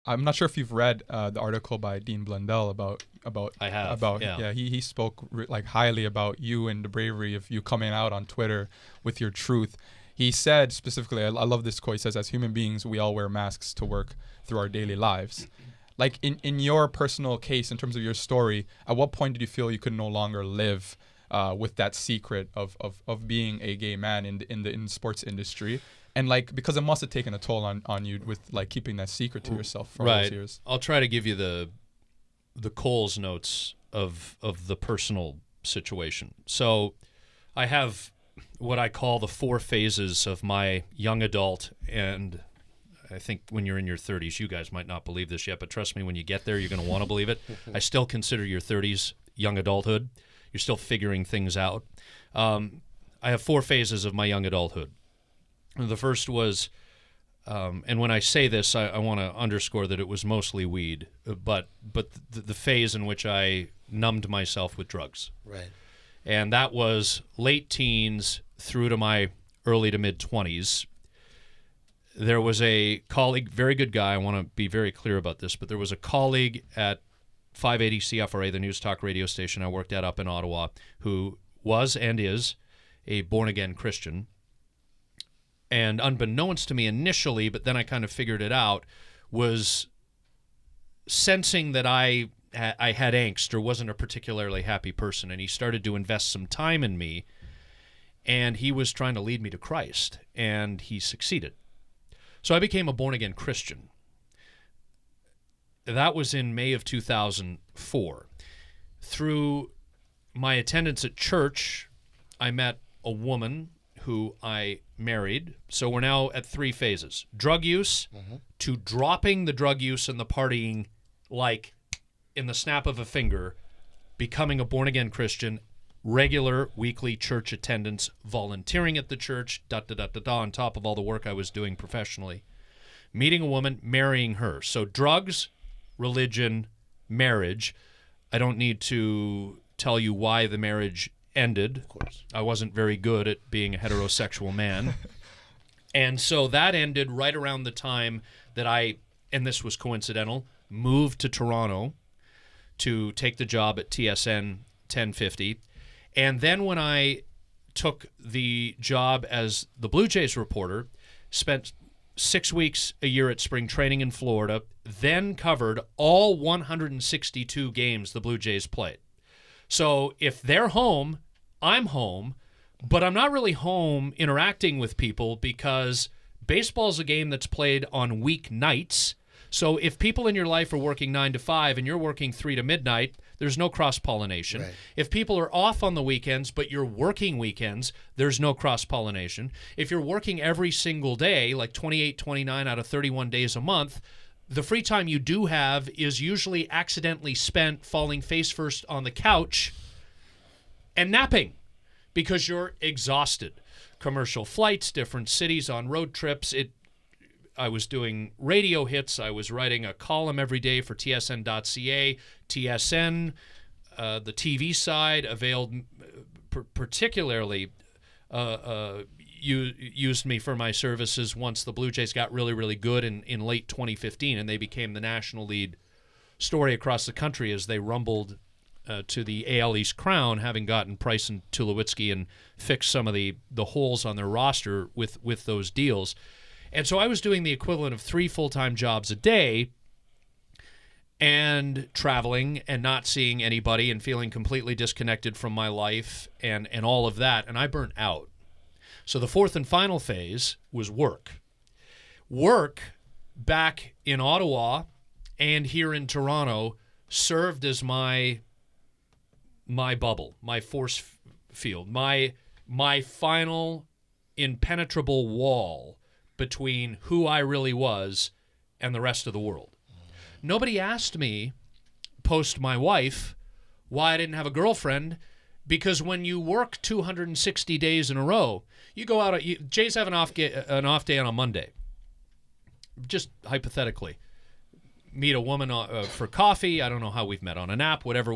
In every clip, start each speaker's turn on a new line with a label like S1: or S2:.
S1: I'm not sure if you've read the article by Dean Blundell about
S2: I have
S1: about
S2: yeah.
S1: He spoke like highly about you and the bravery of you coming out on Twitter with your truth. He said specifically, I love this quote. He says, "As human beings, we all wear masks to work through our daily lives." Like in your personal case, in terms of your story, at what point did you feel you could no longer live with that secret of being a gay man in the sports industry? And like, because it must have taken a toll on you with like keeping that secret to yourself for all those years.
S2: I'll try to give you the Coles notes of the personal situation. So I have what I call the 4 phases of my young adult, and I think when you're in your 30s, you guys might not believe this yet, but trust me, when you get there, you're going to want to believe it. I still consider your 30s young adulthood. You're still figuring things out. I have 4 phases of my young adulthood. The first was, and when I say this, I want to underscore that it was mostly weed, but the phase in which I numbed myself with drugs.
S3: Right.
S2: And that was late teens through to my early to mid-20s. There was a colleague, very good guy, I want to be very clear about this, but there was a colleague at 580 CFRA, the news talk radio station I worked at up in Ottawa, who was and is a born-again Christian. And unbeknownst to me initially, but then I kind of figured it out, was sensing that I had angst or wasn't a particularly happy person, and he started to invest some time in me, and he was trying to lead me to Christ, and he succeeded. So I became a born-again Christian. That was in May of 2004. Through my attendance at church, I met a woman who I married. So we're now at 3 phases. Drug use to dropping the drug use and the partying like in the snap of a finger, becoming a born-again Christian, regular weekly church attendance, volunteering at the church, on top of all the work I was doing professionally. Meeting a woman, marrying her. So drugs, religion, marriage. I don't need to tell you why the marriage ended.
S3: Of course.
S2: I wasn't very good at being a heterosexual man. And so that ended right around the time that I, and this was coincidental, moved to Toronto to take the job at TSN 1050. And then when I took the job as the Blue Jays reporter, spent 6 weeks a year at spring training in Florida, then covered all 162 games the Blue Jays played. So if they're home, I'm home, but I'm not really home interacting with people because baseball's a game that's played on weeknights. So if people in your life are working 9 to 5 and you're working 3 to midnight, there's no cross-pollination.
S3: Right.
S2: If people are off on the weekends, but you're working weekends, there's no cross-pollination. If you're working every single day, like 28, 29 out of 31 days a month, the free time you do have is usually accidentally spent falling face first on the couch and napping because you're exhausted. Commercial flights, different cities on road trips. I was doing radio hits. I was writing a column every day for tsn.ca. TSN, the TV side, availed particularly used me for my services once the Blue Jays got really, really good in late 2015, and they became the national lead story across the country as they rumbled to the AL East crown, having gotten Price and Tulowitzki and fixed some of the holes on their roster with those deals. And so I was doing the equivalent of 3 full-time jobs a day and traveling and not seeing anybody and feeling completely disconnected from my life and all of that, and I burnt out. So the 4th and final phase was work. Work back in Ottawa and here in Toronto served as my bubble, my force field, my final impenetrable wall between who I really was and the rest of the world. Nobody asked me, post my wife, why I didn't have a girlfriend, because when you work 260 days in a row, you go out, Jays have an off day on a Monday. Just hypothetically. Meet a woman for coffee. I don't know how we've met, on an app, whatever.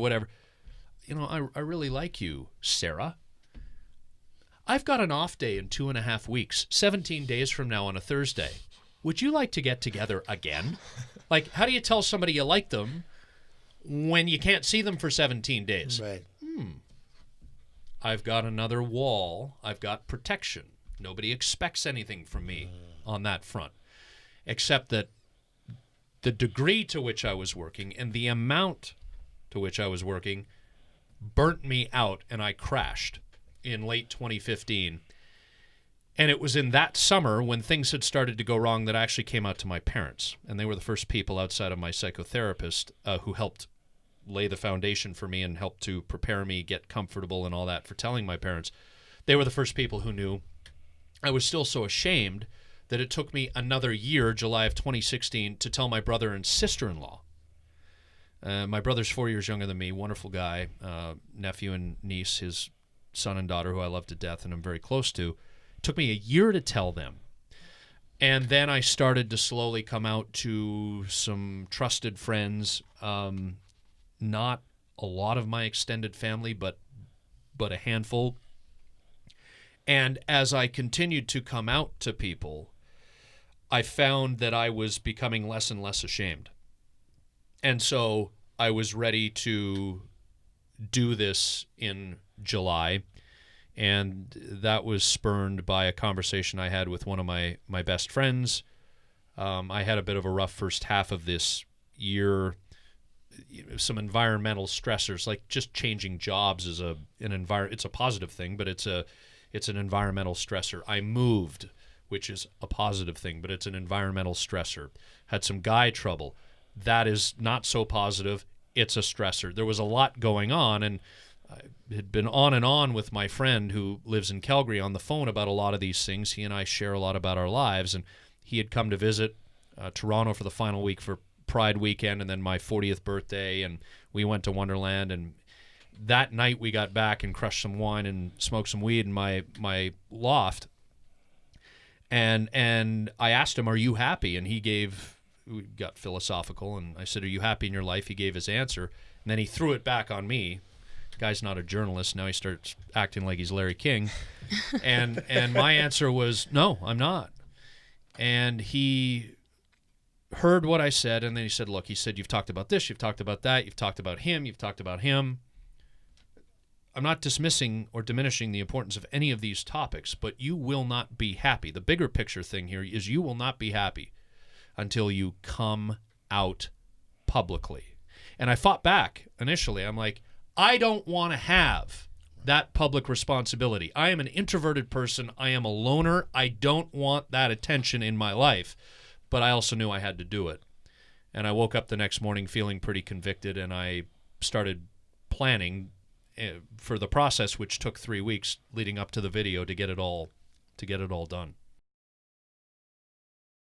S2: You know, I really like you, Sarah. I've got an off day in 2.5 weeks, 17 days from now on a Thursday. Would you like to get together again? Like, how do you tell somebody you like them when you can't see them for 17 days?
S3: Right.
S2: I've got another wall. I've got protection. Nobody expects anything from me on that front, except that the degree to which I was working and the amount to which I was working burnt me out, and I crashed in late 2015. And it was in that summer when things had started to go wrong that I actually came out to my parents. And they were the first people outside of my psychotherapist who helped lay the foundation for me and helped to prepare me, get comfortable and all that for telling my parents. They were the first people who knew. I was still so ashamed that it took me another year, July of 2016, to tell my brother and sister-in-law. My brother's 4 years younger than me, wonderful guy, nephew and niece, his son and daughter, who I love to death and I'm very close to. It took me a year to tell them. And then I started to slowly come out to some trusted friends, not a lot of my extended family, but a handful. And as I continued to come out to people, I found that I was becoming less and less ashamed. And so I was ready to do this in July, and that was spurned by a conversation I had with one of my best friends. I had a bit of a rough first half of this year. Some environmental stressors, like just changing jobs is it's a positive thing, but it's an environmental stressor. I moved, which is a positive thing, but it's an environmental stressor. Had some guy trouble. That is not so positive. It's a stressor. There was a lot going on, and I had been on and on with my friend who lives in Calgary on the phone about a lot of these things. He and I share a lot about our lives, and he had come to visit Toronto for the final week for Pride weekend and then my 40th birthday, and we went to Wonderland, and that night we got back and crushed some wine and smoked some weed in my loft, and I asked him, "Are you happy?" And we got philosophical, and I said, "Are you happy in your life?" He gave his answer, and then he threw it back on me. The guy's not a journalist. Now he starts acting like he's Larry King. And my answer was, "No, I'm not." And he heard what I said, and then he said, "Look," he said, "you've talked about this, you've talked about that, you've talked about him, you've talked about him. I'm not dismissing or diminishing the importance of any of these topics, but you will not be happy. The bigger picture thing here is you will not be happy until you come out publicly." And I fought back initially. I'm like, I don't want to have that public responsibility. I am an introverted person. I am a loner. I don't want that attention in my life. But I also knew I had to do it. And I woke up the next morning feeling pretty convicted, and I started planning for the process, which took 3 weeks leading up to the video to get it all done.